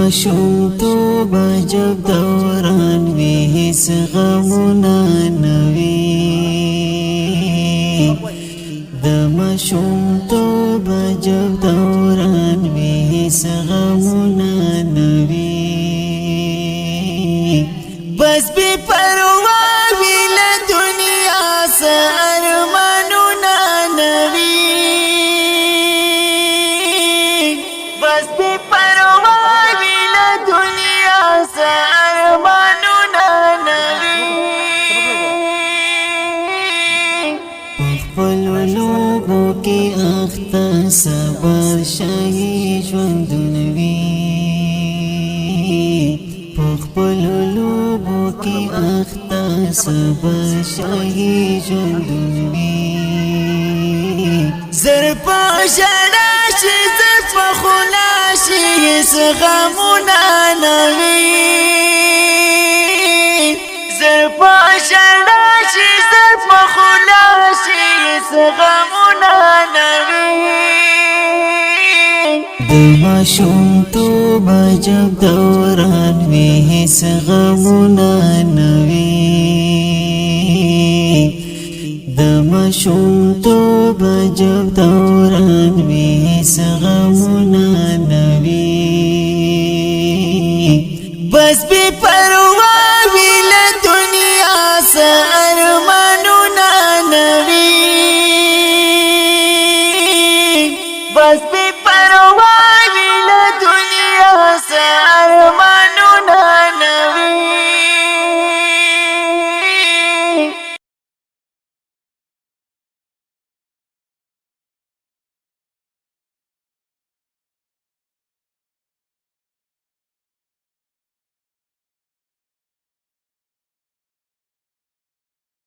ماشوم تو بجب دوران وی هیڅ غمونه نوي د ماشوم تو بجب دوران وی هیڅ غمونه نوي بس بی پروا وی له دنیا سر منونه نوي بس بی پروا وی له دنیا سر منونه نوي خپل لوګو کې اخته صبر شي ژوندونه وي خپل لوګو کې اخته صبر شي ژوندونه وي زر په ژړا شي زر په خلا شي هیڅ غمونه نه وي زر په ژړا شي زر په خلا شي هیڅ غمونه نه وي د ماشوم تو بجب دوران وی هیڅ غمونه نه وي د ماشوم تو بجب دوران وی هیڅ غمونه نه وي بس بی